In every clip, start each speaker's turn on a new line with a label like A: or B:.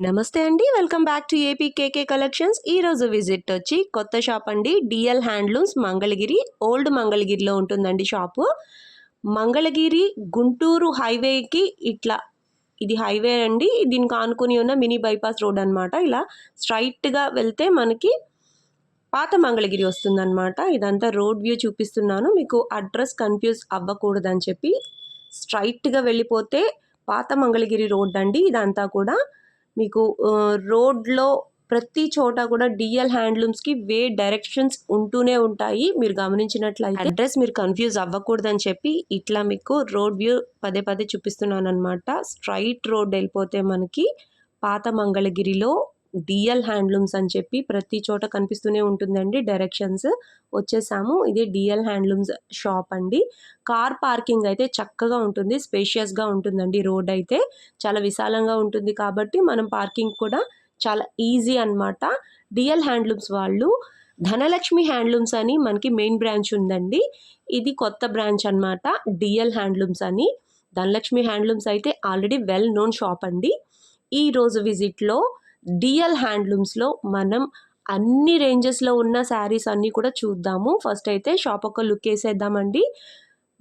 A: నమస్తే అండి. Welcome back to APKK collections. ఈరోజు విజిట్ వచ్చి కొత్త షాప్ అండి. డిఎల్ హ్యాండ్లూమ్స్ మంగళగిరి, ఓల్డ్ మంగళగిరిలో ఉంటుందండి షాపు. మంగళగిరి గుంటూరు హైవేకి ఇట్లా ఇది హైవే అండి. దీనికి ఆనుకుని ఉన్న మినీ బైపాస్ రోడ్ అనమాట. ఇలా స్ట్రైట్గా వెళ్తే మనకి పాత మంగళగిరి వస్తుందన్నమాట. ఇదంతా రోడ్ వ్యూ చూపిస్తున్నాను, మీకు అడ్రస్ కన్ఫ్యూజ్ అవ్వకూడదని చెప్పి. స్ట్రైట్గా వెళ్ళిపోతే పాత మంగళగిరి రోడ్ అండి. ఇదంతా కూడా మీకు రోడ్లో ప్రతి చోట కూడా డిఎల్ హ్యాండ్లూమ్స్కి డైరెక్షన్స్ ఉంటూనే ఉంటాయి. మీరు గమనించినట్లయితే అడ్రస్ మీరు కన్ఫ్యూజ్ అవ్వకూడదని చెప్పి ఇట్లా మీకు రోడ్ వ్యూ పదే పదే చూపిస్తున్నాను అనమాట. స్ట్రైట్ రోడ్ వెళ్ళిపోతే మనకి పాత మంగళగిరిలో డిఎల్ హ్యాండ్లూమ్స్ అని చెప్పి ప్రతి చోట కనిపిస్తూనే ఉంటుందండి. డైరెక్షన్స్ వచ్చేసాము. ఇది డిఎల్ హ్యాండ్లూమ్స్ షాప్ అండి. కార్ పార్కింగ్ అయితే చక్కగా ఉంటుంది, స్పేషియస్గా ఉంటుందండి. రోడ్ అయితే చాలా విశాలంగా ఉంటుంది కాబట్టి మనం పార్కింగ్ కూడా చాలా ఈజీ అనమాట. డిఎల్ హ్యాండ్లూమ్స్ వాళ్ళు ధనలక్ష్మి హ్యాండ్లూమ్స్ అని మనకి మెయిన్ బ్రాంచ్ ఉందండి. ఇది కొత్త బ్రాంచ్ అనమాట, డిఎల్ హ్యాండ్లూమ్స్ అని. ధనలక్ష్మి హ్యాండ్లూమ్స్ అయితే ఆల్రెడీ వెల్ నోన్ షాప్ అండి. ఈరోజు విజిట్లో డిఎల్ హ్యాండ్లూమ్స్లో మనం అన్ని రేంజెస్లో ఉన్న శారీస్ అన్నీ కూడా చూద్దాము. ఫస్ట్ అయితే షాప్ ఒక లుక్ వేసేద్దామండి.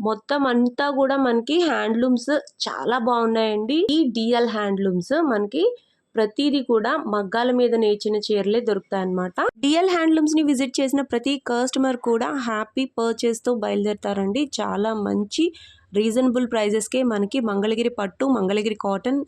A: మొత్తం అంతా కూడా మనకి హ్యాండ్లూమ్స్ చాలా బాగున్నాయండి. ఈ డిఎల్ హ్యాండ్లూమ్స్ మనకి ప్రతిదీ కూడా మగ్గాల మీద నేర్చిన చీరలే దొరుకుతాయి అన్నమాట. డిఎల్ హ్యాండ్లూమ్స్ ని విజిట్ చేసిన ప్రతి కస్టమర్ కూడా హ్యాపీ పర్చేస్ తో బయలుదేరుతారండి. చాలా మంచి రీజనబుల్ ప్రైజెస్కే మనకి మంగళగిరి పట్టు, మంగళగిరి కాటన్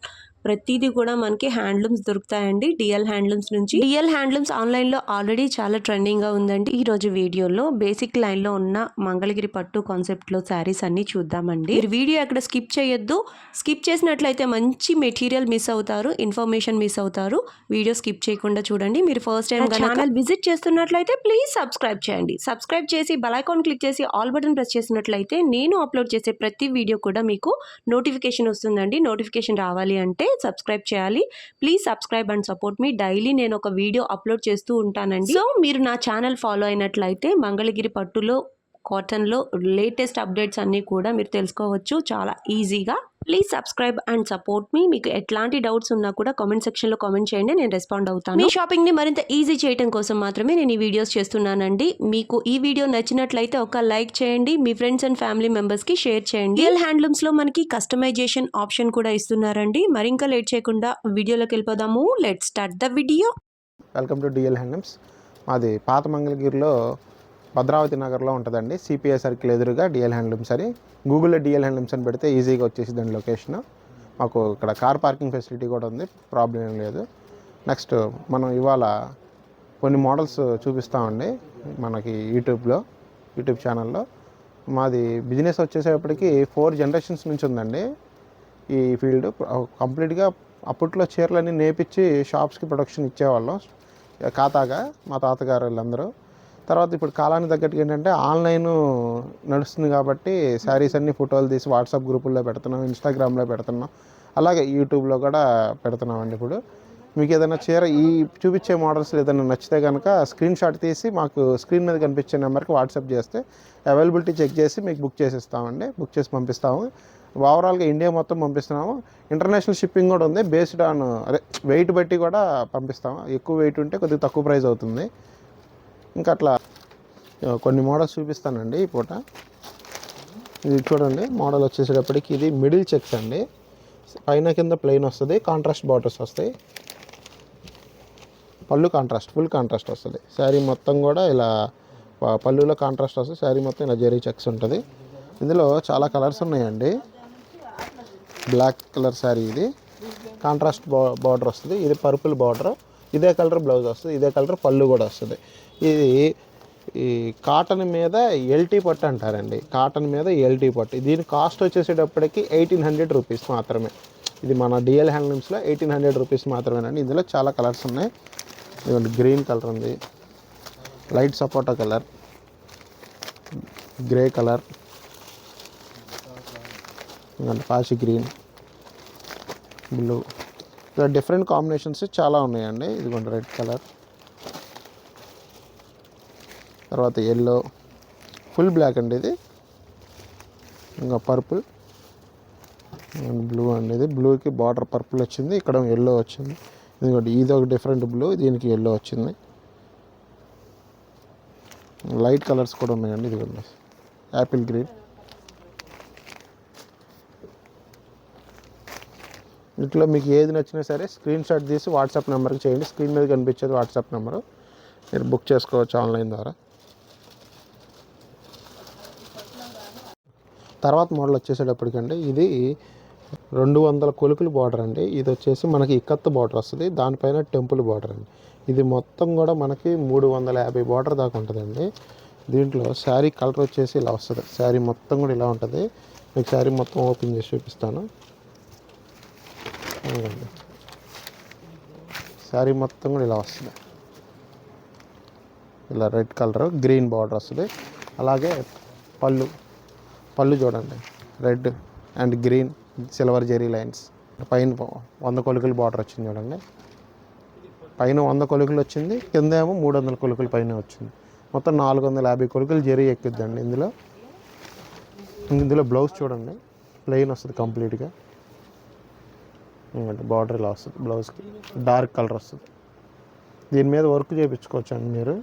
A: ప్రతిదీ కూడా మనకి హ్యాండ్లూమ్స్ దొరుకుతాయండి డిఎల్ హ్యాండ్లూమ్స్ నుంచి. డిఎల్ హ్యాండ్లూమ్స్ ఆన్లైన్లో ఆల్రెడీ చాలా ట్రెండింగ్గా ఉందండి. ఈ రోజు వీడియోలో బేసిక్ లైన్లో ఉన్న మంగళగిరి పట్టు కాన్సెప్ట్లో శారీస్ అన్ని చూద్దామండి. మీరు వీడియో ఎక్కడ స్కిప్ చేయొద్దు. స్కిప్ చేసినట్లయితే మంచి మెటీరియల్ మిస్ అవుతారు, ఇన్ఫర్మేషన్ మిస్ అవుతారు. వీడియో స్కిప్ చేయకుండా చూడండి. మీరు ఫస్ట్ టైం ఛానల్ విజిట్ చేస్తున్నట్లయితే ప్లీజ్ సబ్స్క్రైబ్ చేయండి. సబ్స్క్రైబ్ చేసి బెల్ ఐకాన్ క్లిక్ చేసి ఆల్ బటన్ ప్రెస్ చేసినట్లయితే నేను అప్లోడ్ చేసే ప్రతి వీడియో కూడా మీకు నోటిఫికేషన్ వస్తుందండి. నోటిఫికేషన్ రావాలి అంటే సబ్స్క్రైబ్ చేయాలి. Please subscribe and support me. Daily నేను ఒక వీడియో అప్లోడ్ చేస్తూ ఉంటానండి. సో మీరు నా ఛానల్ ఫాలో అయినట్లయితే మంగళగిరి పట్టులో, కాటన్లో లేటెస్ట్ అప్డేట్స్ అన్నీ కూడా మీరు తెలుసుకోవచ్చు చాలా ఈజీగా. ప్లీజ్ సబ్స్క్రైబ్ అండ్ సపోర్ట్ మీ. మీకు ఎట్లాంటి డౌట్స్ ఉన్నా కూడా కామెంట్ సెక్షన్లో కామెంట్ చేయండి, నేను రెస్పాండ్ అవుతాను. మీ షాపింగ్ని మరింత ఈజీ చేయడం కోసం మాత్రమే నేను ఈ వీడియోస్ చేస్తున్నానండి. మీకు ఈ వీడియో నచ్చినట్లయితే ఒక లైక్ చేయండి, మీ ఫ్రెండ్స్ అండ్ ఫ్యామిలీ మెంబర్స్కి షేర్ చేయండి. డిఎల్ హ్యాండ్లూమ్స్లో మనకి కస్టమైజేషన్ ఆప్షన్ కూడా ఇస్తున్నారండి. మరి ఇంకా లేట్ చేయకుండా వీడియోలోకి వెళ్ళిపోదాము. Let's start the video.
B: Welcome to DL handlooms. మాది పాత మంగళగిరిలో భద్రావతి నగర్లో ఉంటుందండి. సిపిఐ సర్కిల్ ఎదురుగా డిఎల్ హ్యాండ్లూమ్స్ అని గూగుల్లో డిఎల్ హ్యాండ్లూమ్స్ అని పెడితే ఈజీగా వచ్చేసి దాని లొకేషన్. మాకు ఇక్కడ కార్ పార్కింగ్ ఫెసిలిటీ కూడా ఉంది, ప్రాబ్లం ఏం లేదు. నెక్స్ట్ మనం ఇవాళ కొన్ని మోడల్స్ చూపిస్తామండి మనకి యూట్యూబ్ ఛానల్లో. మాది బిజినెస్ వచ్చేసేపటికి 4 జనరేషన్స్ నుంచి ఉందండి ఈ ఫీల్డ్. కంప్లీట్గా అప్పట్లో చీరలన్నీ నేపించి షాప్స్కి ప్రొడక్షన్ ఇచ్చేవాళ్ళం ఖాతాగా, మా తాతగారు వీళ్ళందరూ. తర్వాత ఇప్పుడు కాలానికి తగ్గట్టుగా ఏంటంటే ఆన్లైన్ నడుస్తుంది కాబట్టి శారీస్ అన్ని ఫోటోలు తీసి వాట్సాప్ గ్రూపుల్లో పెడుతున్నాం, ఇన్స్టాగ్రామ్లో పెడుతున్నాం, అలాగే యూట్యూబ్లో కూడా పెడుతున్నామండి. ఇప్పుడు మీకు ఏదైనా చీర ఈ చూపించే మోడల్స్ ఏదైనా నచ్చితే కనుక స్క్రీన్ షాట్ తీసి మాకు స్క్రీన్ మీద కనిపించే నెంబర్కి వాట్సాప్ చేస్తే అవైలబిలిటీ చెక్ చేసి మీకు బుక్ చేసిస్తామండి. బుక్ చేసి పంపిస్తాము. ఓవరాల్గా ఇండియా మొత్తం పంపిస్తున్నాము. ఇంటర్నేషనల్ షిప్పింగ్ కూడా ఉంది. బేస్డ్ ఆన్ వెయిట్ బట్టి కూడా పంపిస్తాము. ఎక్కువ వెయిట్ ఉంటే కొద్దిగా తక్కువ ప్రైస్ అవుతుంది. ఇంకా అట్లా కొన్ని మోడల్స్ చూపిస్తానండి ఈ పూట. ఇది చూడండి, మోడల్ వచ్చేసేటప్పటికి ఇది మిడిల్ చెక్స్ అండి. పైన కింద ప్లెయిన్ వస్తుంది, కాంట్రాస్ట్ బార్డర్స్ వస్తాయి. పళ్ళు కాంట్రాస్ట్, ఫుల్ కాంట్రాస్ట్ వస్తుంది. శారీ మొత్తం కూడా ఇలా పళ్ళులో కాంట్రాస్ట్ వస్తుంది. శారీ మొత్తం ఇలా జెరీ చెక్స్ ఉంటుంది. ఇందులో చాలా కలర్స్ ఉన్నాయండి. బ్లాక్ కలర్ శారీ, ఇది కాంట్రాస్ట్ బార్డర్ వస్తుంది. ఇది పర్పుల్ బార్డర్, ఇదే కలర్ బ్లౌజ్ వస్తుంది, ఇదే కలర్ పళ్ళు కూడా వస్తుంది. ఇది ఈ కాటన్ మీద ఎల్టీ పట్టు అంటారండి. కాటన్ మీద ఎల్టీ పట్టు. దీని కాస్ట్ వచ్చేసేటప్పటికి 1800 రూపీస్ మాత్రమే. ఇది మన డిఎల్ హ్యాండ్లూమ్స్లో 1800 రూపీస్ మాత్రమేనండి. ఇందులో చాలా కలర్స్ ఉన్నాయి. ఇదిగోండి, గ్రీన్ కలర్ ఉంది, లైట్ సపోటా కలర్, గ్రే కలర్, ఇదిగోండి పాచి గ్రీన్, బ్లూ, ఇలా డిఫరెంట్ కాంబినేషన్స్ చాలా ఉన్నాయండి. ఇదిగోండి రెడ్ కలర్, తర్వాత ఎల్లో, ఫుల్ బ్లాక్ అండి ఇది, ఇంకా పర్పుల్, బ్లూ అండి. ఇది బ్లూకి బార్డర్ పర్పుల్ వచ్చింది, ఇక్కడ ఎల్లో వచ్చింది. ఇదిగోండి ఇది ఒక డిఫరెంట్ బ్లూ, దీనికి ఎల్లో వచ్చింది. లైట్ కలర్స్ కూడా ఉన్నాయండి. ఇదిగోండి యాపిల్ గ్రీన్. ఇట్లా మీకు ఏది నచ్చినా సరే స్క్రీన్ షాట్ తీసి వాట్సాప్ నెంబర్కి చేయండి. స్క్రీన్ మీద కనిపించేది వాట్సాప్ నెంబరు, మీరు బుక్ చేసుకోవచ్చు ఆన్లైన్ ద్వారా. తర్వాత మోడల్ వచ్చేసేటప్పటికండి ఇది 200 కొలుకులు బార్డర్ అండి. ఇది వచ్చేసి మనకి ఇక్కత్ బార్డర్ వస్తుంది, దానిపైన టెంపుల్ బార్డర్ అండి. ఇది మొత్తం కూడా మనకి 350 బార్డర్ దాకా ఉంటుందండి. దీంట్లో శారీ కలర్ వచ్చేసి ఇలా వస్తుంది. శారీ మొత్తం కూడా ఇలా ఉంటుంది. మీకు శారీ మొత్తం ఓపెన్ చేసి చూపిస్తాను. శారీ మొత్తం కూడా ఇలా వస్తుంది. ఇలా రెడ్ కలర్ గ్రీన్ బార్డర్ వస్తుంది. అలాగే పళ్ళు చూడండి, red and green silver zari lines. పైన 100 కొలుకులు బార్డర్ వచ్చింది చూడండి. పైన 100 కొలుకులు వచ్చింది, కింద ఏమో 300 కొలుకులు పైన వచ్చింది. మొత్తం 450 కొలుకులు జెరీ ఎక్కుద్దండి ఇందులో. బ్లౌజ్ చూడండి, ప్లెయిన్ వస్తుంది కంప్లీట్గా. బార్డర్ ఇలా వస్తుంది. బ్లౌజ్కి డార్క్ కలర్ వస్తుంది. దీని మీద వర్క్ చేయించుకోవచ్చు అండి. మీరు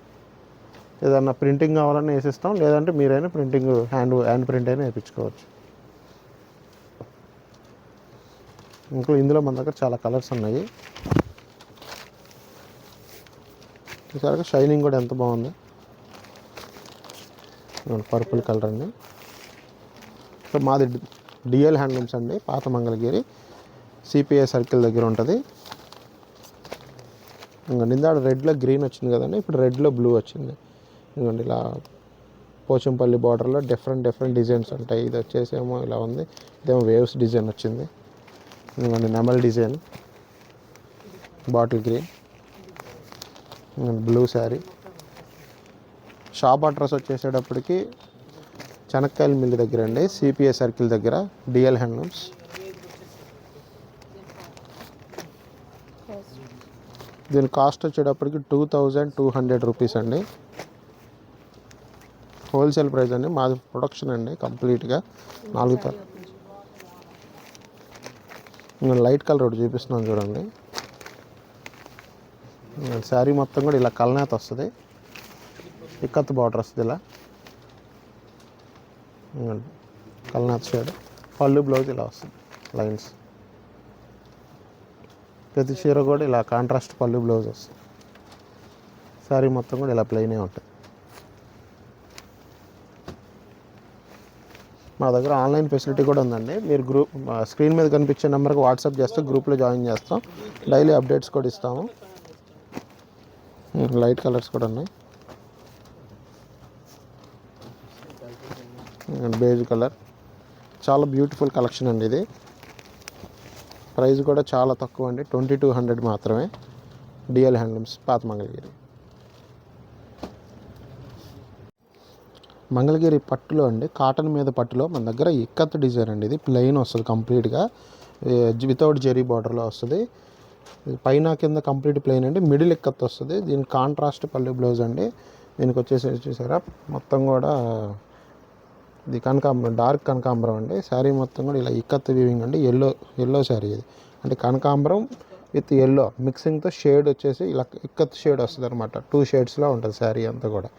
B: ఏదన్నా ప్రింటింగ్ కావాలన్నా వేసిస్తాం, లేదంటే మీరైనా ప్రింటింగ్ హ్యాండ్ ప్రింట్ అయినా వేయించుకోవచ్చు. ఇంకా ఇందులో మన దగ్గర చాలా కలర్స్ ఉన్నాయి. ఈసారి షైనింగ్ కూడా ఎంత బాగుంది. పర్పుల్ కలర్ అండి. సో మాది డిఎల్ హ్యాండ్లూమ్స్ అండి, పాత మంగళగిరి, సిపిఐ సర్కిల్ దగ్గర ఉంటుంది. ఇంకోండి ఇందాక రెడ్లో గ్రీన్ వచ్చింది కదండి, ఇప్పుడు రెడ్లో బ్లూ వచ్చింది. ఇంకోండి ఇలా పోచంపల్లి బార్డర్లో డిఫరెంట్ డిజైన్స్ ఉంటాయి. ఇది వచ్చేసి ఏమో ఇలా ఉంది, ఇదేమో వేవ్స్ డిజైన్ వచ్చింది. ఇంకోండి నెమల్ design, bottle green, blue sari. Shop address వచ్చేసేటప్పటికి చెనక్కాయల మిల్లు దగ్గర అండి, సిపిఐ సర్కిల్ దగ్గర, డిఎల్ హ్యాండ్లూమ్స్. దీని కాస్ట్ వచ్చేటప్పటికి 2200 రూపీస్ అండి. హోల్సేల్ ప్రైస్ అండి, మాది ప్రొడక్షన్ అండి కంప్లీట్గా. 4 లైట్ కలర్ ఒకటి చూపిస్తున్నాను చూడండి. శారీ మొత్తం కూడా ఇలా కల్నేత వస్తుంది, ఇక్కత్ బార్డర్ వస్తుంది ఇలా కల్నేత షేడ్. పళ్ళు బ్లౌజ్ ఇలా వస్తుంది లైన్స్. ప్రతి చీర కూడా ఇలా కాంట్రాస్ట్ పళ్ళు బ్లౌజ్ వస్తుంది. శారీ మొత్తం కూడా ఇలా ప్లెయినే ఉంటుంది. మా దగ్గర ఆన్లైన్ ఫెసిలిటీ కూడా ఉందండి. మీరు స్క్రీన్ మీద కనిపించే నెంబర్కి వాట్సాప్ చేస్తే గ్రూప్లో జాయిన్ చేస్తాం. డైలీ అప్డేట్స్ కూడా ఇస్తాము. లైట్ కలర్స్ కూడా ఉన్నాయి. బేజ్ కలర్, చాలా బ్యూటిఫుల్ కలెక్షన్ అండి ఇది. ప్రైస్ కూడా చాలా తక్కువ అండి, 2200 మాత్రమే. డిఎల్ హ్యాండ్లూమ్స్, పాత మంగళగిరి. మంగళగిరి పట్టులో అండి, కాటన్ మీద పట్టులో మన దగ్గర ఇక్కత్ డిజైన్ అండి. ఇది ప్లెయిన్ వస్తుంది కంప్లీట్గా, వితౌట్ జెరీ బార్డర్లో వస్తుంది. పైన కింద కంప్లీట్ ప్లెయిన్ అండి, మిడిల్ ఇక్కత్ వస్తుంది. దీనికి కాంట్రాస్ట్ పళ్ళు బ్లౌజ్ అండి. దీనికి వచ్చేసి చూసారా మొత్తం కూడా ఇది కనకాంబరం, డార్క్ కనకాంబరం అండి. శారీ మొత్తం కూడా ఇలా ఇక్కత్ వీవింగ్ అండి. ఎల్లో శారీ ఇది, అంటే కనకాంబరం విత్ ఎల్లో మిక్సింగ్తో షేడ్ వచ్చేసి ఇలా ఇక్కత్ షేడ్ వస్తుంది అనమాట. 2 షేడ్స్లో ఉంటుంది శారీ అంతా కూడా.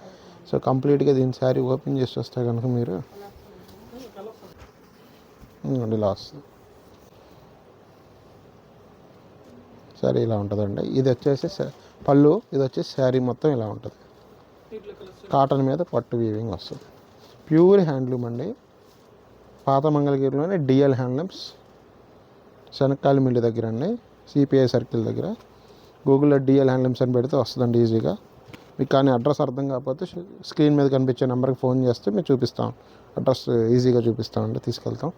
B: సో కంప్లీట్గా దీని శారీ ఓపెన్ చేసి వస్తే కనుక మీరు ఇలా వస్తుంది. శారీ ఇలా ఉంటుందండి. ఇది వచ్చేసి పళ్ళు, ఇది వచ్చేసి శారీ మొత్తం ఇలా ఉంటుంది. కాటన్ మీద పట్టు వీవింగ్ వస్తుంది. ప్యూర్ హ్యాండ్లూమ్ అండి, పాత మంగళగిరిలోనే డిఎల్ హ్యాండ్లూమ్స్, శనక్కాయల మిల్లు దగ్గర అండి, సిపిఐ సర్కిల్ దగ్గర. గూగుల్లో డిఎల్ హ్యాండ్లూమ్స్ అని పెడితే వస్తుందండి ఈజీగా. మీకు కానీ అడ్రస్ అర్థం కాకపోతే స్క్రీన్ మీద కనిపించే నెంబర్కి ఫోన్ చేస్తే మేము చూపిస్తాం. అడ్రస్ ఈజీగా చూపిస్తామండి, తీసుకెళ్తాం.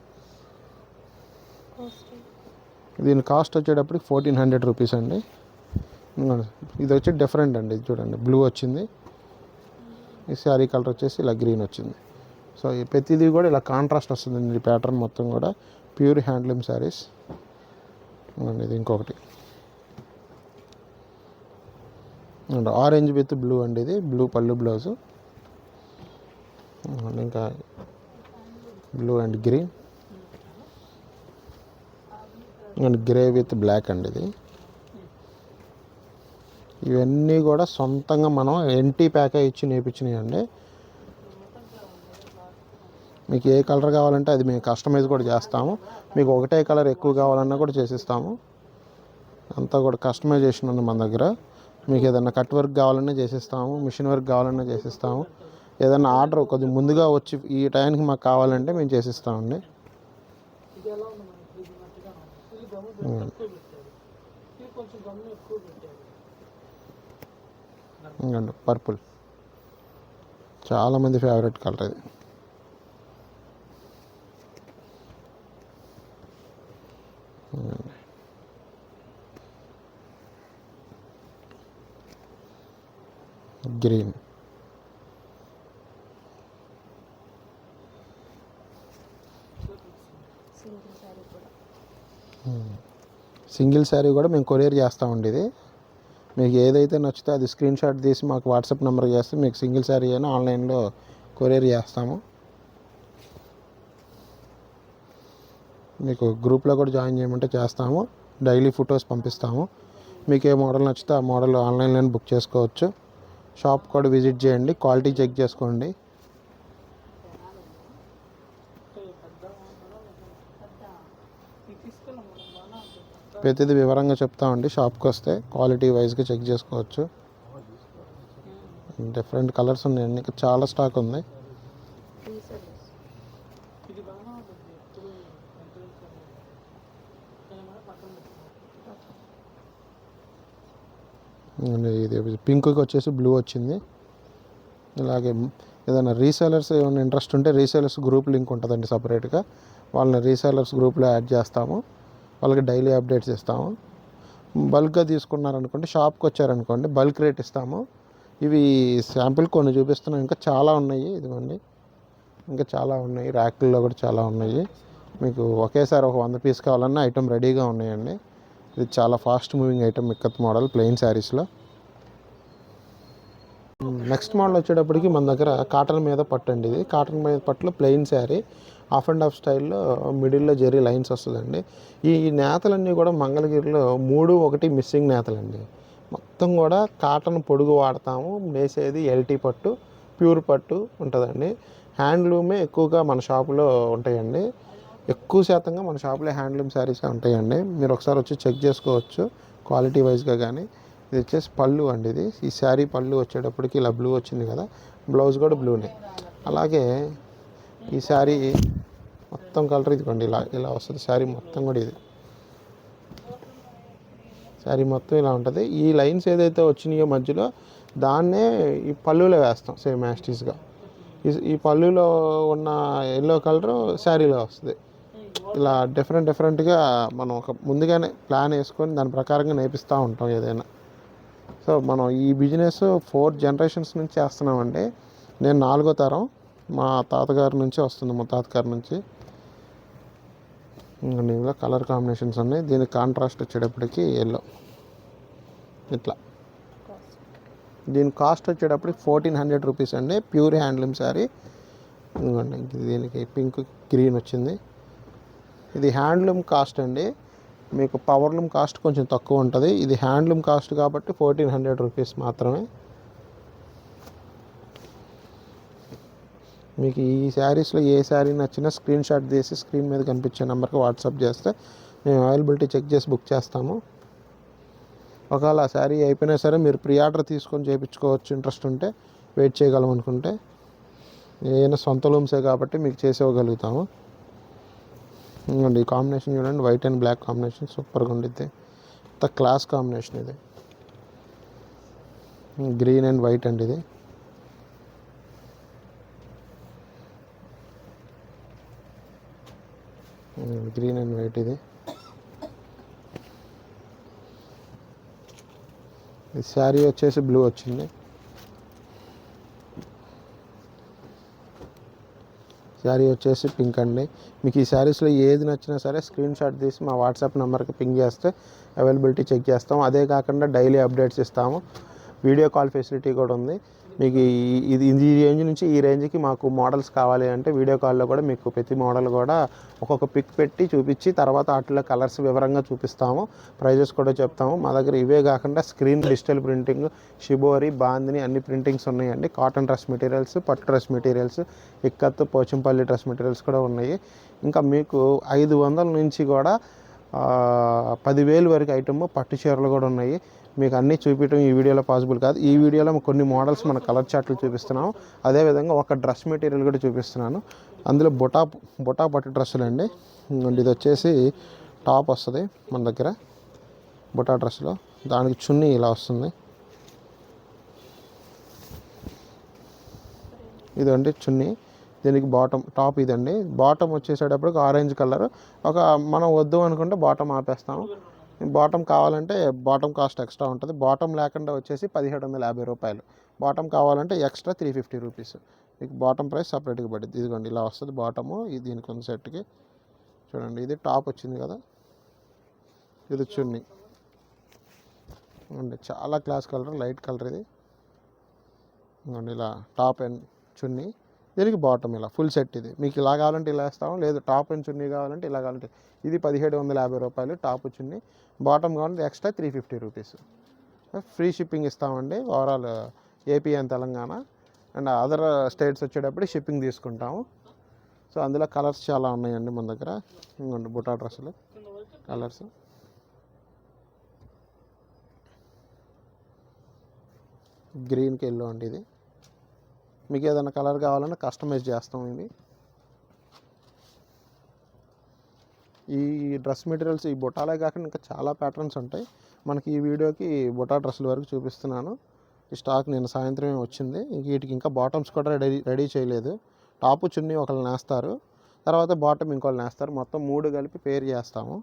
B: దీని కాస్ట్ వచ్చేటప్పటికి 1400 రూపీస్ అండి. ఇది వచ్చి డిఫరెంట్ అండి, ఇది చూడండి బ్లూ వచ్చింది. ఈ శారీ కలర్ వచ్చేసి ఇలా గ్రీన్ వచ్చింది. సో ఈ ప్రతిదీ కూడా ఇలా కాంట్రాస్ట్ వస్తుందండి. ఈ ప్యాటర్న్ మొత్తం కూడా ప్యూర్ హ్యాండ్లూమ్ శారీస్. ఇది ఇంకొకటి ఆరెంజ్ విత్ బ్లూ అండి, ఇది బ్లూ పళ్ళు బ్లౌజు. ఇంకా blue and green and grey with black అండి ఇది. ఇవన్నీ కూడా సొంతంగా మనం ఎన్టీ ప్యాకేజ్ ఇచ్చి నేర్పించినాయండి. మీకు ఏ కలర్ కావాలంటే అది మేము కస్టమైజ్ కూడా చేస్తాము. మీకు ఒకటే కలర్ ఎక్కువ కావాలన్నా కూడా చేసిస్తాము. అంతా కూడా కస్టమైజేషన్ ఉంది మన దగ్గర. మీకు ఏదైనా కట్ వర్క్ కావాలన్నా చేసిస్తాము, మిషన్ వర్క్ కావాలన్నా చేసిస్తాము. ఏదైనా ఆర్డర్ కొద్దిగా ముందుగా వచ్చి ఈ టైంకి మాకు కావాలంటే మేము చేసిస్తామండి. ఇంకండి పర్పుల్ చాలామంది ఫేవరెట్ కలర్ ఇది. గ్రీన్, సింగిల్ శారీ కూడా మేము కొరియర్ చేస్తామండి. ఇది మీకు ఏదైతే నచ్చితే అది స్క్రీన్ షాట్ తీసి మాకు వాట్సాప్ నెంబర్ చేస్తే మీకు సింగిల్ శారీ అయినా ఆన్లైన్లో కొరియర్ చేస్తాము. మీకు గ్రూప్లో కూడా జాయిన్ చేయమంటే చేస్తాము. డైలీ ఫొటోస్ పంపిస్తాము. మీకు ఏ మోడల్ నచ్చితే ఆ మోడల్ ఆన్లైన్లో బుక్ చేసుకోవచ్చు. షాప్ కూడా విజిట్ చేయండి, క్వాలిటీ చెక్ చేసుకోండి. ప్రతిదీ వివరంగా చెప్తామండి. షాప్కి వస్తే క్వాలిటీ వైజ్గా చెక్ చేసుకోవచ్చు. డిఫరెంట్ కలర్స్ ఉన్నాయండి, చాలా స్టాక్ ఉంది. ఇది పింక్కి వచ్చేసి బ్లూ వచ్చింది. ఇలాగే ఏదైనా రీసేలర్స్ ఏమైనా ఇంట్రెస్ట్ ఉంటే రీసేలర్స్ గ్రూప్ లింక్ ఉంటుందండి సపరేట్గా. వాళ్ళని రీసేలర్స్ గ్రూప్లో యాడ్ చేస్తాము. వాళ్ళకి డైలీ అప్డేట్స్ ఇస్తాము. బల్క్గా తీసుకున్నారనుకోండి, షాప్కి వచ్చారనుకోండి బల్క్ రేట్ ఇస్తాము. ఇవి శాంపిల్ కొన్ని చూపిస్తున్నాం, ఇంకా చాలా ఉన్నాయి. ఇదిగోండి ఇంకా చాలా ఉన్నాయి, ర్యాక్ల్లో కూడా చాలా ఉన్నాయి. మీకు ఒకేసారి ఒక 100 పీస్ కావాలన్నా ఐటమ్ రెడీగా ఉన్నాయండి. ఇది చాలా fast moving item, ikat model plain శారీస్లో. నెక్స్ట్ మోడల్ వచ్చేటప్పటికి మన దగ్గర కాటన్ మీద పట్టు అండి. ఇది కాటన్ మీద పట్టులో plain sari, half and half స్టైల్లో మిడిల్లో జెరీ లైన్స్ వస్తుందండి. ఈ నేతలన్నీ కూడా మంగళగిరిలో 3-1 మిస్సింగ్ నేతలండి. మొత్తం కూడా కాటన్ పొడుగు వాడతాము. నేసేది ఎల్టీ పట్టు, ప్యూర్ పట్టు ఉంటుందండి. హ్యాండ్లూమే ఎక్కువగా మన షాపులో ఉంటాయండి. ఎక్కువ శాతంగా మన షాపులో హ్యాండ్లూమ్ శారీసే ఉంటాయండి. మీరు ఒకసారి వచ్చి చెక్ చేసుకోవచ్చు క్వాలిటీ వైజ్గా. కానీ ఇది వచ్చేసి పళ్ళు అండి. ఇది ఈ శారీ పళ్ళు వచ్చేటప్పటికి ఇలా బ్లూ వచ్చింది కదా, బ్లౌజ్ కూడా బ్లూనే. అలాగే ఈ శారీ మొత్తం కలర్ ఇదిగోండి ఇలా ఇలా వస్తుంది. శారీ మొత్తం కూడా ఇది శారీ మొత్తం ఇలా ఉంటుంది. ఈ లైన్స్ ఏదైతే వచ్చినాయో మధ్యలో దాన్నే ఈ పళ్ళులో వేస్తాం సేమ్ యాస్టీస్గా. ఈ పళ్ళులో ఉన్న ఎల్లో కలరు శారీలో వస్తుంది. ఇలా డిఫరెంట్గా మనం ఒక ముందుగానే ప్లాన్ వేసుకొని దాని ప్రకారంగా నేర్పిస్తూ ఉంటాం ఏదైనా. సో మనం ఈ బిజినెస్ 4 జనరేషన్స్ నుంచి చేస్తున్నామండి. నేను 4వ తరం, మా తాతగారి నుంచి వస్తుంది, మా తాతగారి నుంచి. ఇందులో కలర్ కాంబినేషన్స్ ఉన్నాయి. దీనికి కాంట్రాస్ట్ వచ్చేటప్పటికి ఎల్లో ఇట్లా. దీని కాస్ట్ వచ్చేటప్పటికి 1400 రూపీస్ అండి. Pure handloom sari. ఇదిగోండి దీనికి పింక్ గ్రీన్ వచ్చింది. ఇది హ్యాండ్లూమ్ కాస్ట్ అండి. మీకు పవర్లూమ్ కాస్ట్ కొంచెం తక్కువ ఉంటుంది. ఇది హ్యాండ్లూమ్ కాస్ట్ కాబట్టి 1400 రూపీస్ మాత్రమే. మీకు ఈ శారీస్లో ఏ శారీ నచ్చినా స్క్రీన్ షాట్ తీసి స్క్రీన్ మీద కనిపించే నెంబర్కి వాట్సాప్ చేస్తే మేము అవైలబిలిటీ చెక్ చేసి బుక్ చేస్తాము. ఒకవేళ ఆ శారీ అయిపోయినా సరే మీరు ప్రీ ఆర్డర్ తీసుకొని చేయించుకోవచ్చు. ఇంట్రెస్ట్ ఉంటే వెయిట్ చేయగలం అనుకుంటే. ఏదైనా సొంత లూమ్సే కాబట్టి మీకు చేసేవగలుగుతాము. ఈ కాంబినేషన్ చూడండి, వైట్ అండ్ బ్లాక్ కాంబినేషన్ సూపర్గా ఉండిద్ది. ఇంత క్లాస్ కాంబినేషన్ ఇది. గ్రీన్ అండ్ వైట్ అండి ఇది. గ్రీన్ అండ్ వైట్ ఇది. ఈ శారీ వచ్చేసి బ్లూ వచ్చింది. శారీ వచ్చేసి పింక్ అండి. మీకు ఈ శారీస్లో ఏది నచ్చినా సరే స్క్రీన్ షాట్ తీసి మా వాట్సాప్ నెంబర్కి పింగ్ చేస్తే అవైలబిలిటీ చెక్ చేస్తాం. అదే కాకుండా డైలీ అప్డేట్స్ ఇస్తాము. వీడియో కాల్ ఫెసిలిటీ కూడా ఉంది. మీకు ఇది ఈ రేంజ్ నుంచి ఈ రేంజ్కి మాకు మోడల్స్ కావాలి అంటే వీడియో కాల్లో కూడా మీకు ప్రతి మోడల్ కూడా ఒక్కొక్క పిక్ పెట్టి చూపించి తర్వాత వాటిలో కలర్స్ వివరంగా చూపిస్తాము, ప్రైజెస్ కూడా చెప్తాము. మా దగ్గర ఇవే కాకుండా screen digital printing, shibori, bandhani అన్ని ప్రింటింగ్స్ ఉన్నాయండి. కాటన్ డ్రెస్ మెటీరియల్స్, పట్టు dress materials, ikat, Pochampally dress materials కూడా ఉన్నాయి. ఇంకా మీకు 500 నుంచి కూడా 10,000 వరకు ఐటమ్ పట్టు చీరలు కూడా ఉన్నాయి. మీకు అన్నీ చూపించడం ఈ వీడియోలో పాసిబుల్ కాదు. ఈ వీడియోలో కొన్ని మోడల్స్ మన కలర్ చార్ట్లు చూపిస్తున్నాము. అదేవిధంగా ఒక డ్రెస్ మెటీరియల్ కూడా చూపిస్తున్నాను. అందులో బుటా పట్టు డ్రెస్సులు అండి. ఇది వచ్చేసి టాప్ వస్తుంది మన దగ్గర బుటా డ్రెస్సులో. దానికి చున్నీ ఇలా వస్తుంది. ఇదండి చున్నీ, దీనికి టాప్ ఇదండి. బాటమ్ వచ్చేసేటప్పటికి ఆరెంజ్ కలర్. మనం వద్దు అనుకుంటే బాటమ్ ఆపేస్తాము. బాటమ్ కావాలంటే బాటమ్ కాస్ట్ ఎక్స్ట్రా ఉంటుంది. బాటమ్ లేకుండా వచ్చేసి 1750 రూపాయలు. బాటమ్ కావాలంటే ఎక్స్ట్రా 350 రూపీస్. మీకు బాటమ్ ప్రైస్ సపరేట్గా పడుతుంది. ఇదిగోండి ఇలా వస్తుంది బాటము. ఇది దీనికి ఉన్న సెట్కి చూడండి. ఇది టాప్ వచ్చింది కదా, ఇది చున్నీ అండి. చాలా క్లాస్ కలర్, లైట్ కలర్ ఇది. ఇలా టాప్ అండ్ చున్నీ, దీనికి బాటమ్ ఇలా ఫుల్ సెట్. ఇది మీకు ఇలా కావాలంటే ఇలా వేస్తాము, లేదు టాప్ అండ్ చున్నీ కావాలంటే ఇలా కావాలంటే. ఇది 1750 రూపాయలు టాప్ చున్నీ. బాటమ్ కావాలంటే ఎక్స్ట్రా 350 రూపీస్. ఫ్రీ షిప్పింగ్ ఇస్తామండి overall AP and Telangana. And other states వచ్చేటప్పుడు షిప్పింగ్ తీసుకుంటాము. సో అందులో కలర్స్ చాలా ఉన్నాయండి మన దగ్గర. ఇంకోండి బుటా డ్రెస్సులు కలర్స్. గ్రీన్కి ఎల్లో అండి. ఇది మీకు ఏదైనా కలర్ కావాలన్నా కస్టమైజ్ చేస్తాం. ఈ డ్రెస్ మెటీరియల్స్ ఈ బుటాలే కాకుండా ఇంకా చాలా ప్యాటర్న్స్ ఉంటాయి. మనకి ఈ వీడియోకి బుటా డ్రెస్సుల వరకు చూపిస్తున్నాను. ఈ స్టాక్ నేను సాయంత్రమే వచ్చింది. వీటికి ఇంకా బాటమ్స్ కూడా రెడీ చేయలేదు. టాపు చున్నీ ఒకళ్ళు నేస్తారు, తర్వాత బాటమ్ ఇంకోళ్ళు నేస్తారు. మొత్తం 3 కలిపి పేర్ చేస్తాము.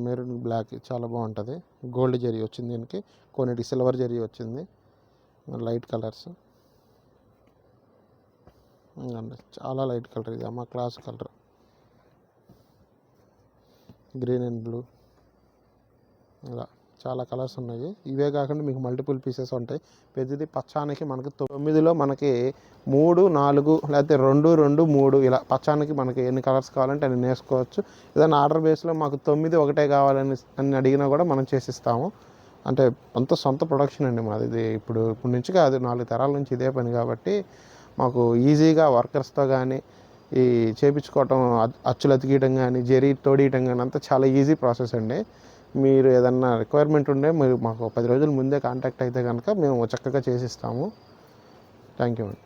B: మెరూన్ బ్లాక్ చాలా బాగుంటుంది. గోల్డ్ జరీ వచ్చింది, దీనికి కొన్నిటికి సిల్వర్ జరీ వచ్చింది. లైట్ కలర్స్ చాలా లైట్ కలర్. ఇది అమ్మ class colour, green and blue. ఇలా చాలా కలర్స్ ఉన్నాయి. ఇవే కాకుండా మీకు మల్టిపుల్ పీసెస్ ఉంటాయి. పెద్దది పచ్చానికి మనకి 9లో మనకి 3, 4 లేకపోతే 2, 2, 3 ఇలా పచ్చానికి మనకి ఎన్ని కలర్స్ కావాలంటే అన్ని వేసుకోవచ్చు. ఏదైనా ఆర్డర్ బేస్లో మాకు 9 ఒకటే కావాలని అడిగినా కూడా మనం చేసిస్తాము. అంటే అంత సొంత ప్రొడక్షన్ అండి మాది. ఇది ఇప్పుడు నుంచి కాదు, 4 తరాల నుంచి ఇదే పని కాబట్టి మాకు ఈజీగా వర్కర్స్తో కానీ ఈ చేయించుకోవటం, అచ్చులు అతికియటం కానీ, జరీ తోడియటం కానీ అంతా చాలా ఈజీ ప్రాసెస్ అండి. మీరు ఏదన్నా రిక్వైర్మెంట్ ఉంటే మీరు మాకు 10 రోజుల ముందే కాంటాక్ట్ అయితే కనుక మేము చక్కగా చేసిస్తాము. థ్యాంక్ యూ అండి.